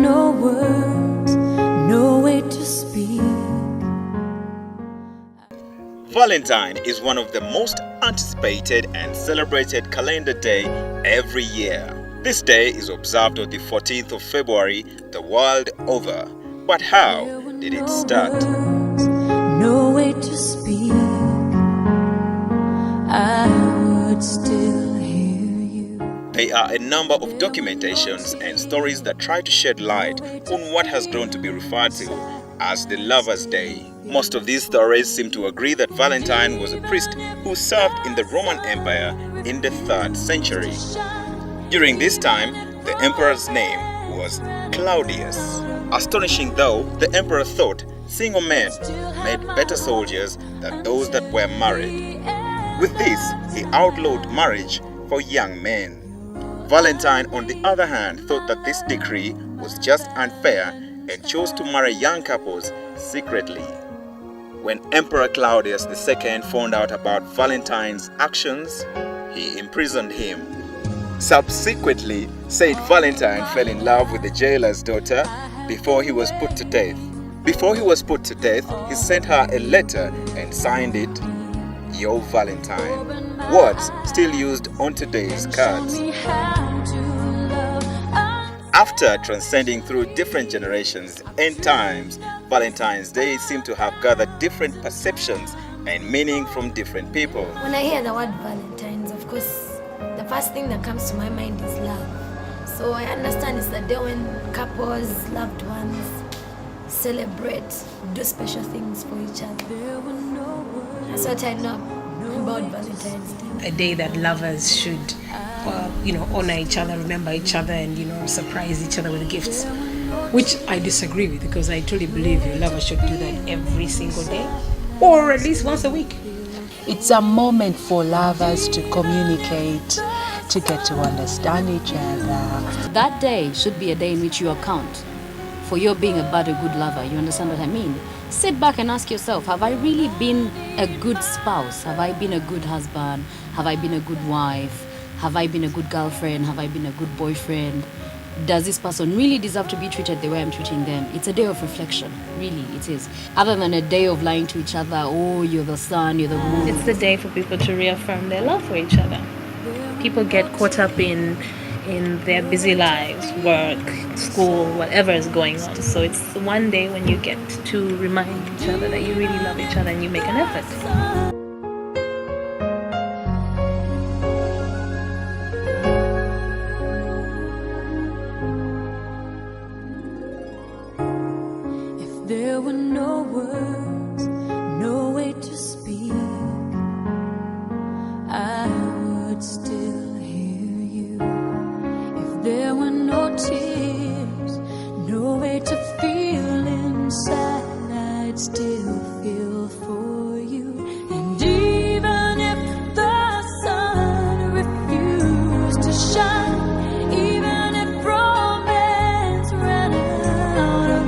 no words, no way to speak. Valentine is one of the most anticipated and celebrated calendar day every year. This day is observed on the 14th of February the world over. But how did it start? No way to speak. I would still hear you. There are a number of documentations and stories that try to shed light on what has grown to be referred to as the Lovers' Day. Most of these stories seem to agree that Valentine was a priest who served in the Roman Empire in the 3rd century. During this time, the emperor's name was Claudius. Astonishing though, the emperor thought single men made better soldiers than those that were married. With this, he outlawed marriage for young men. Valentine, on the other hand, thought that this decree was just unfair and chose to marry young couples secretly. When Emperor Claudius II found out about Valentine's actions, he imprisoned him. Subsequently, Saint Valentine fell in love with the jailer's daughter before he was put to death. Before he was put to death, he sent her a letter and signed it, "Your Valentine," words still used on today's cards. After transcending through different generations and times, Valentine's Day seemed to have gathered different perceptions and meaning from different people. When I hear the word Valentine's, of course, the first thing that comes to my mind is love. So I understand it's the day when couples, loved ones, celebrate, do special things for each other. That's what I know about Valentine's Day. A day that lovers should, honor each other, remember each other, and surprise each other with gifts. Which I disagree with, because I truly believe your lovers should do that every single day, or at least once a week. It's a moment for lovers to communicate, to get to understand each other. That day should be a day in which you account for your being a bad or good lover. You understand what I mean? Sit back and ask yourself, have I really been a good spouse? Have I been a good husband? Have I been a good wife? Have I been a good girlfriend? Have I been a good boyfriend? Does this person really deserve to be treated the way I'm treating them? It's a day of reflection, really, it is. Other than a day of lying to each other, oh, you're the sun, you're the moon. It's the day for people to reaffirm their love for each other. People get caught up in their busy lives, work, school, whatever is going on. So it's one day when you get to remind each other that you really love each other and you make an effort. There were no words, no way to speak. I would still hear you. If there were no tears, no way to feel inside, I'd still feel for you. And even if the sun refused to shine, even if romance ran out of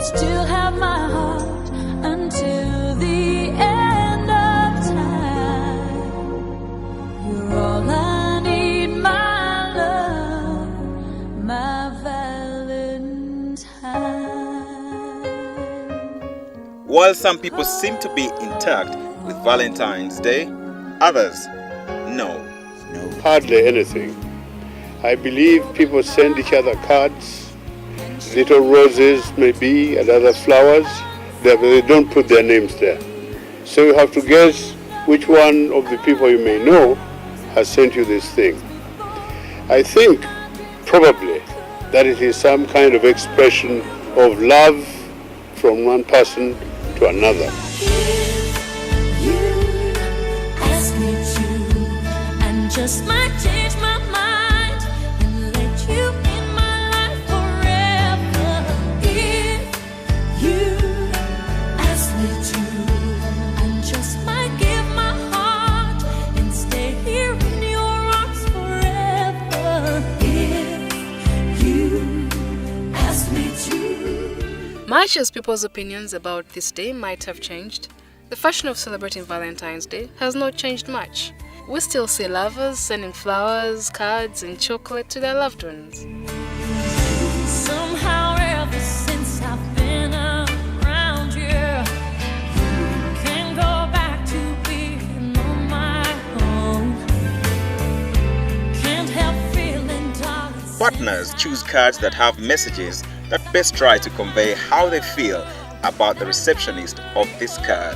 still have my heart until the end of time. You're all I need, my love, my Valentine. While some people seem to be intact with Valentine's Day, others, no. Hardly anything. I believe people send each other cards, little roses maybe, and other flowers. They don't put their names there. So you have to guess which one of the people you may know has sent you this thing. I think probably that it is some kind of expression of love from one person to another. You ask me to, and just might change my mind and let you in my life forever. If you ask me to, and just might give my heart and stay here in your arms forever. If you ask me to. Much as people's opinions about this day might have changed, the fashion of celebrating Valentine's Day has not changed much. we still see lovers sending flowers, cards, and chocolate to their loved ones. Somehow ever since I've been around you, can't go back to being on my own. Can't help feeling dark. Partners choose cards that have messages that best try to convey how they feel about the receptionist of this card.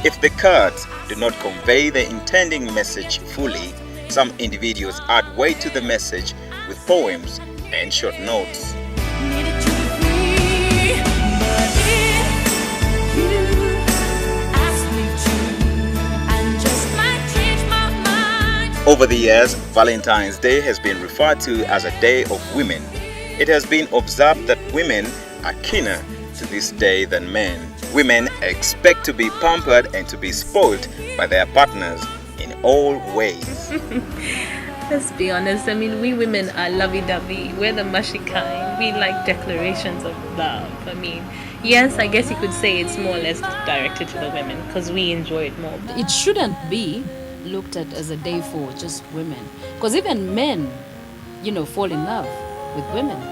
If the cards do not convey the intending message fully, some individuals add weight to the message with poems and short notes. Needed to be free, but if you ask me to, I just might change my mind. Over the years, Valentine's Day has been referred to as a day of women. It has been observed that women are keener to this day than men. Women expect to be pampered and to be spoiled by their partners in all ways. Let's be honest, I mean, we women are lovey-dovey. We're the mushy kind. We like declarations of love. I mean, yes, I guess you could say it's more or less directed to the women because we enjoy it more. It shouldn't be looked at as a day for just women, because even men, fall in love with women.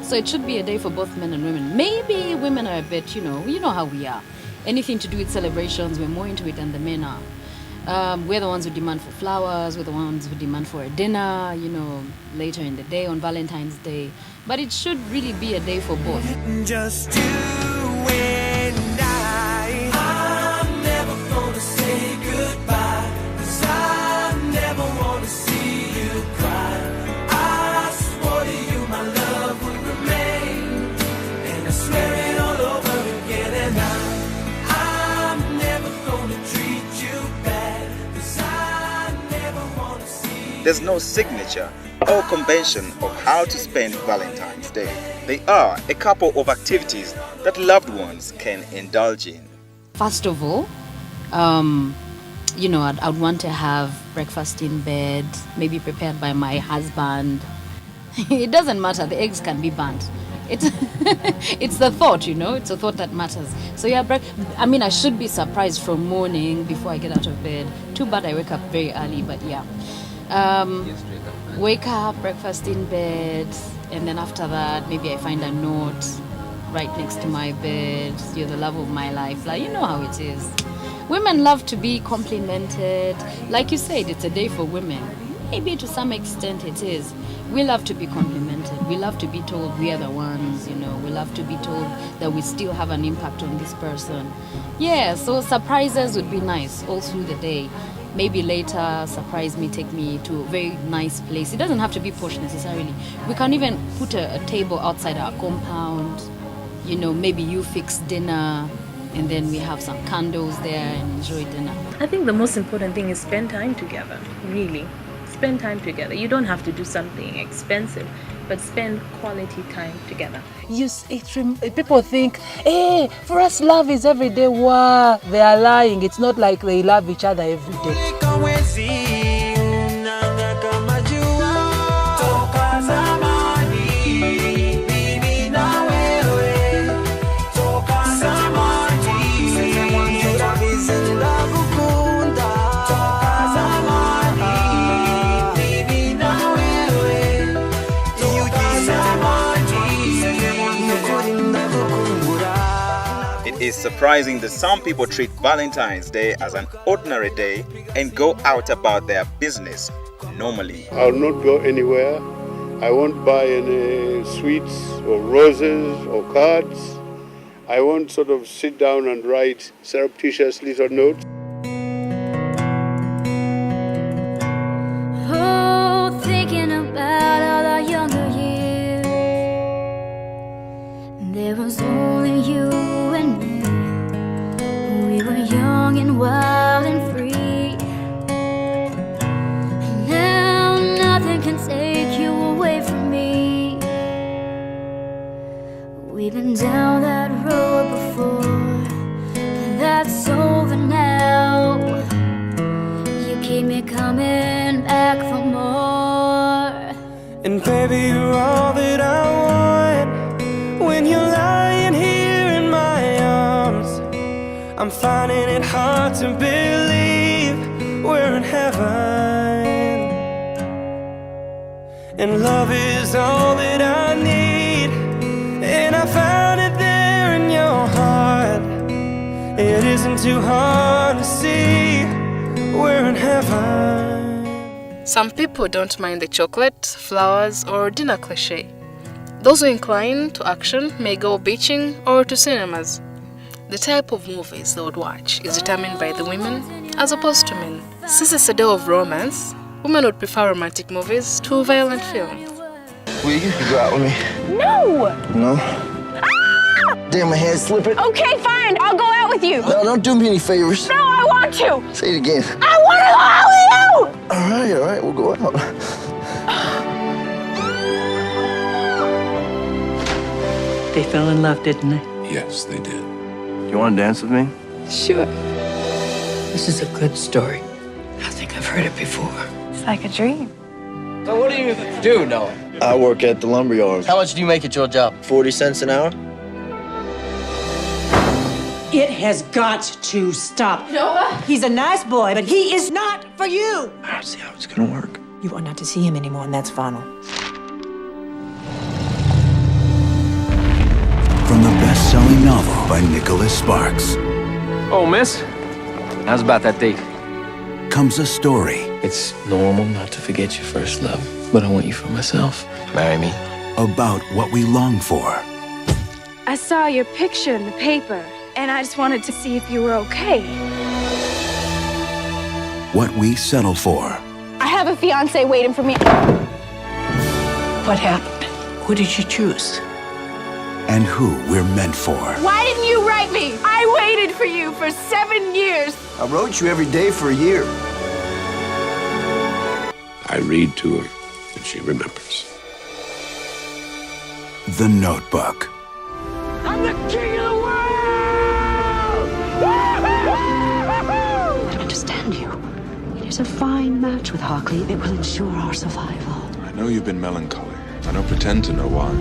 So it should be a day for both men and women. Maybe women are a bit, you know how we are. Anything to do with celebrations, we're more into it than the men are. We're the ones who demand for flowers, we're the ones who demand for a dinner, later in the day on Valentine's Day. But it should really be a day for both. Just you and I'm never gonna say goodbye, 'cause I never wanna see you cry. I swore to you my love would remain, and I swear it all over again. And I'm never gonna treat you bad, 'cause I never wanna see. There's no signature or convention of how to spend Valentine's Day. They are a couple of activities that loved ones can indulge in. First of all, I'd want to have breakfast in bed, maybe prepared by my husband. It doesn't matter, the eggs can be burnt. It's the thought, it's a thought that matters. So yeah, I should be surprised from morning before I get out of bed. Too bad I wake up very early, but yeah. Wake up, breakfast in bed, and then after that, maybe I find a note right next to my bed. You're the love of my life. Like, you know how it is. Women love to be complimented. Like you said, it's a day for women. Maybe to some extent it is. We love to be complimented. We love to be told we are the ones, We love to be told that we still have an impact on this person. Yeah, so surprises would be nice all through the day. Maybe later surprise me, take me to a very nice place. It doesn't have to be posh necessarily. We can even put a table outside our compound. Maybe you fix dinner and then we have some candles there and enjoy dinner. I think the most important thing is spend time together, really. Spend time together. You don't have to do something expensive, but spend quality time together. People think, hey, for us love is every day. Wow, they are lying. It's not like they love each other every day. It's surprising that some people treat Valentine's Day as an ordinary day and go out about their business normally. I'll not go anywhere. I won't buy any sweets or roses or cards. I won't sort of sit down and write surreptitious little notes. Oh, thinking about all our younger years, there was only you and me. We were young and wild and free. And now nothing can take you away from me. We've been down that road before, but that's over now. You keep me coming back for more. And baby, you're all that I want. When you're lying here in my arms, I'm finding it hard to believe we're in heaven, and love is all that I need, and I found it there in your heart. It isn't too hard to see, we're in heaven. Some people don't mind the chocolate, flowers, or dinner cliche. Those who incline to action may go beaching or to cinemas. The type of movies they would watch is determined by the women as opposed to men. Since it's a day of romance, women would prefer romantic movies to violent films. Will you go out with me? No! No? Damn, my hand's slipping. Okay, fine. I'll go out with you. No, don't do me any favors. No, I want to. Say it again. I want to go out with you! All right, we'll go out. They fell in love, didn't they? Yes, they did. You want to dance with me? Sure. This is a good story. I think I've heard it before. It's like a dream. So what do you do, Noah? I work at the lumber yard. How much do you make at your job? 40 cents an hour? It has got to stop. Noah? He's a nice boy, but he is not for you. I don't see how it's gonna work. You are not to see him anymore, and that's final. From the best-selling novel by Nicholas Sparks. Oh, miss. How's about that date? Comes a story. It's normal not to forget your first love, but I want you for myself. Marry me. About what we long for. I saw your picture in the paper, and I just wanted to see if you were okay. What we settle for. I have a fiancé waiting for me. What happened? Who did you choose? And who we're meant for. Why didn't you write me? I waited for you for 7 years. I wrote you every day for a year. I read to her, and she remembers. The Notebook. I'm the king of the world! I don't understand you. It is a fine match with Hockley. It will ensure our survival. I know you've been melancholy. I don't pretend to know why.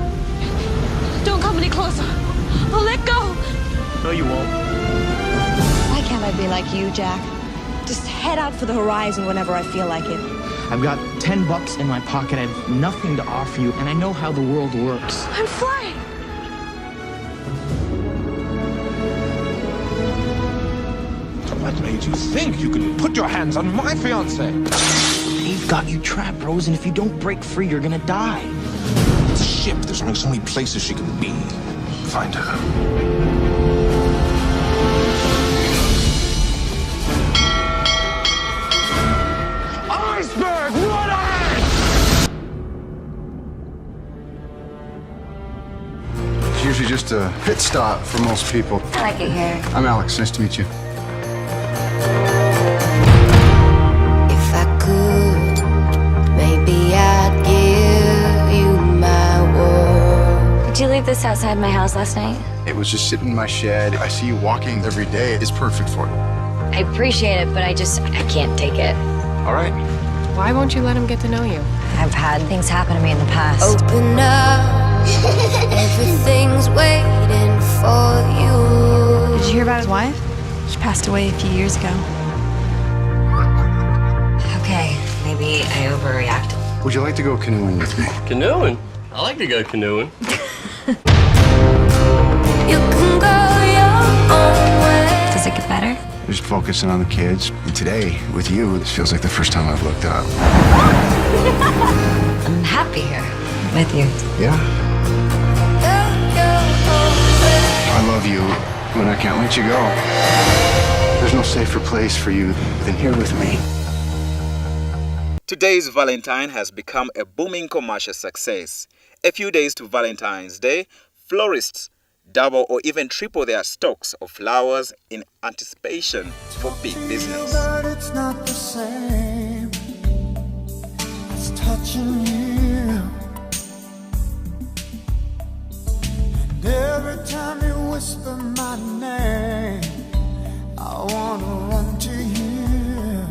Don't come any closer. I'll let go. No, you won't. Why can't I be like you, Jack? Just head out for the horizon whenever I feel like it. I've got $10 in my pocket. I have nothing to offer you, and I know how the world works. I'm flying. What made you think you could put your hands on my fiancé? They've got you trapped, Rose, and if you don't break free, you're gonna die. It's a ship. There's only so many places she can be. Find her. Iceberg, what ahead! It's usually just a pit stop for most people. I like it here. I'm Alex. Nice to meet you. If I could, maybe I'd give you my world. Did you leave this outside my house last night? It was just sitting in my shed. I see you walking every day. It's perfect for you. I appreciate it, but I can't take it. All right. Why won't you let him get to know you? I've had things happen to me in the past. Open up, everything's waiting for you. Did you hear about his wife? She passed away a few years ago. Okay, maybe I overreacted. Would you like to go canoeing with me? Canoeing? I like to go canoeing. You can go your own way. Does it get better? Just focusing on the kids. And today, with you, this feels like the first time I've looked up. I'm happy here with you. Yeah. I love you, but I can't let you go. There's no safer place for you than here with me. Today's Valentine has become a booming commercial success. A few days to Valentine's Day, florists double or even triple their stocks of flowers in anticipation for big business. But it's not the same as touching you. And every time you whisper my name, I wanna run to you.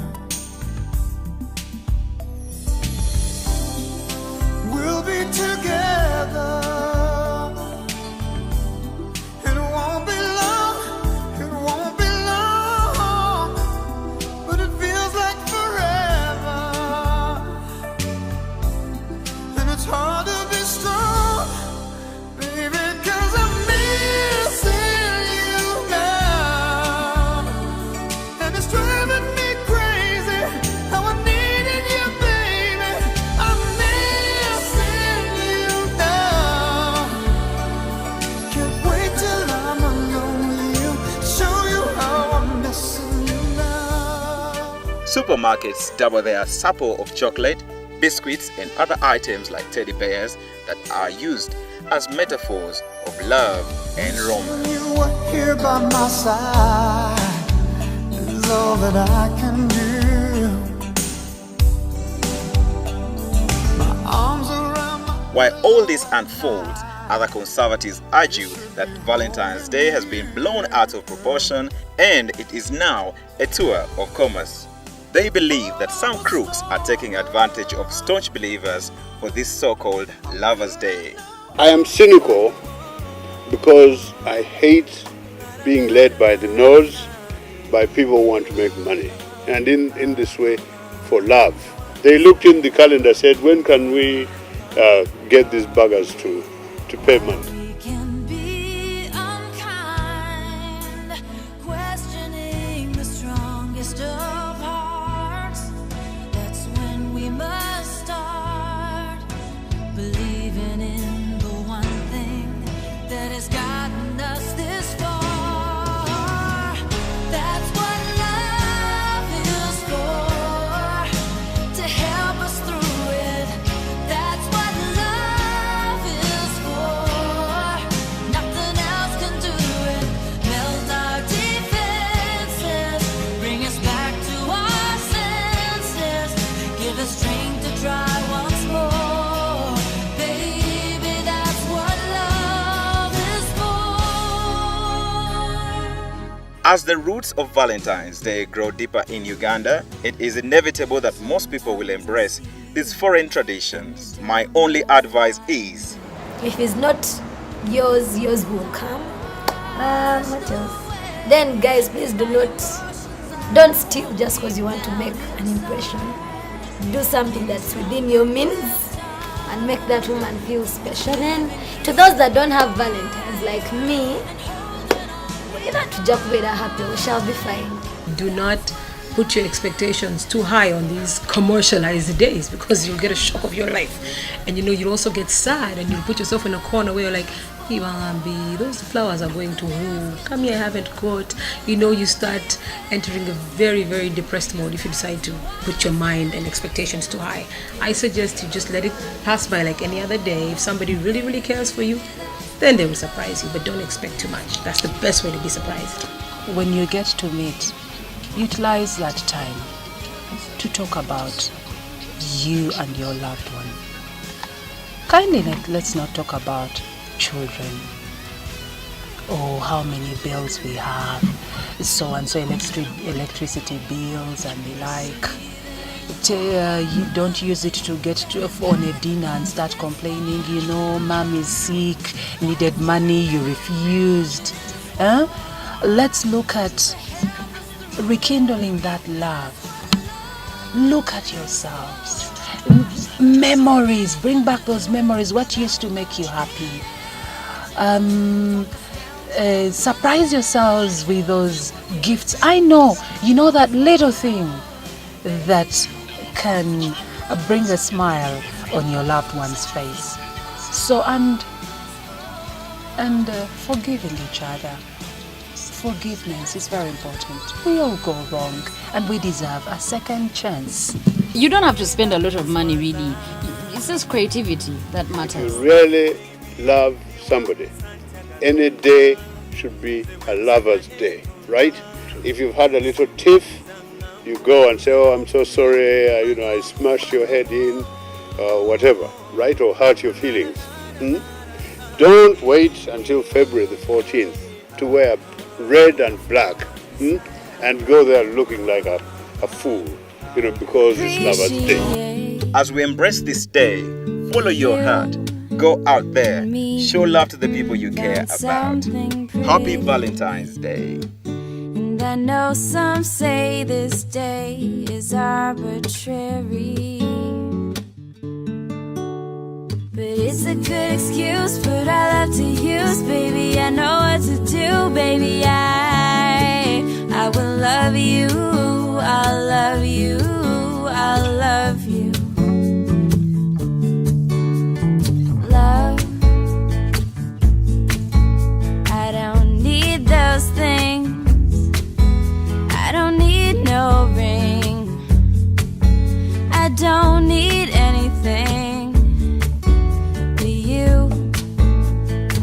We'll be together. It won't be long, but it feels like forever. hard to be strong, baby, 'cause I'm missing you now. And it's driving me crazy how I needed you, baby. I'm missing you now. Can't wait till I'm alone with you, show you how I'm missing you now. Supermarkets double their supply of chocolate, biscuits, and other items like teddy bears that are used as metaphors of love and romance. You were here by my side is all that I can do. My arms around my While all this unfolds, other conservatives argue that Valentine's Day has been blown out of proportion and it is now a tour of commerce. They believe that some crooks are taking advantage of staunch believers for this so-called Lover's Day. I am cynical because I hate being led by the nose by people who want to make money. And in this way, for love. They looked in the calendar, said, when can we get these buggers to pay money? We can be unkind, questioning the strongest of hearts. That's when we must start believing in the one thing that has gotten us this far. That's what love is for, to help us through it. That's what love is for. Nothing else can do it. Melt our defenses, bring us back to our senses, give us strength to try once more. Baby, that's what love is for. As the roots of Valentine's Day grow deeper in Uganda, it is inevitable that most people will embrace these foreign traditions. My only advice is, If it's not yours, yours will come. What else? Then, guys, please don't steal just because you want to make an impression. Do something that's within your means and make that woman feel special. And to those that don't have Valentines like me, you know, to just be happy, we shall be fine. Do not put your expectations too high on these commercialized days, because you'll get a shock of your life. And you know, you'll also get sad and you'll put yourself in a corner where you're like, Ibambi, those flowers are going to who? Come here, I haven't got. You know, you start entering a very, very depressed mode if you decide to put your mind and expectations too high. I suggest you just let it pass by like any other day. If somebody really, really cares for you, then they will surprise you, but don't expect too much. That's the best way to be surprised. When you get to meet, utilize that time to talk about you and your loved one. Kindly let's not talk about children or how many bills we have, so and so electricity bills and the like. You don't use it to get on a dinner and start complaining, you know, mom is sick, needed money, you refused. Let's look at rekindling that love. Look at yourselves. Memories, bring back those memories. What used to make you happy? Surprise yourselves with those gifts. I know, you know, that little thing that can bring a smile on your loved one's face. So, and forgiving each other. Forgiveness is very important. We all go wrong and we deserve a second chance. You don't have to spend a lot of money, really. It's just creativity that If matters. you really love somebody, any day should be a lover's day, right? If you've had a little tiff, you go and say, oh, I'm so sorry, I smashed your head in, whatever, right? Or hurt your feelings. Don't wait until February the 14th to wear red and black and go there looking like a fool, because it's Lover's Day. as we embrace this day, follow your heart. Go out there, show love to the people you care about. Happy Valentine's Day. And I know some say this day is arbitrary, But it's a good excuse, but I love to use, baby. I know what to do, baby. I will love you, I'll love you, I'll love you. Love, I don't need those things. I don't need no ring. I don't need anything but you,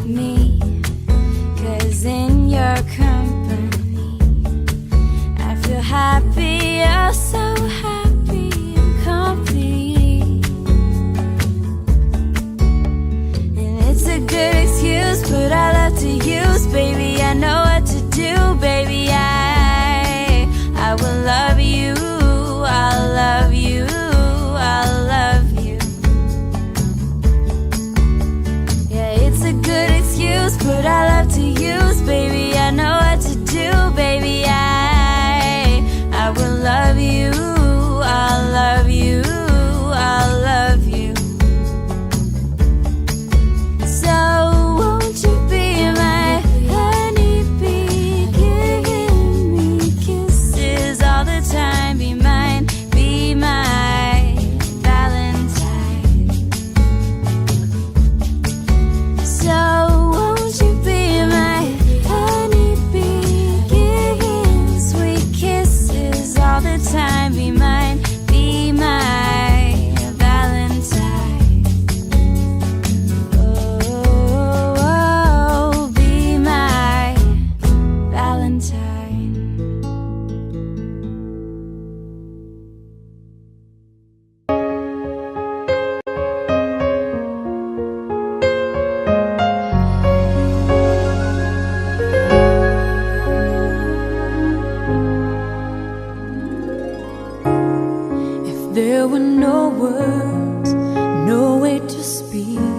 me. 'Cause in your company I feel happy, oh so happy and complete. And it's a good excuse, but I love to use, baby. I know what to do, baby. I will love you, I'll love you, I'll love you. Yeah, it's a good excuse, but I love to use, baby. I know what to do, baby. I will love you, I'll love you, I'll love you. So won't you be my honeybee, giving me kisses all the time? Be mine, be my Valentine. So won't you be my honeybee, giving sweet kisses all the time? Be mine, be my Valentine. Oh, be my Valentine. If there were no words, no way to speak,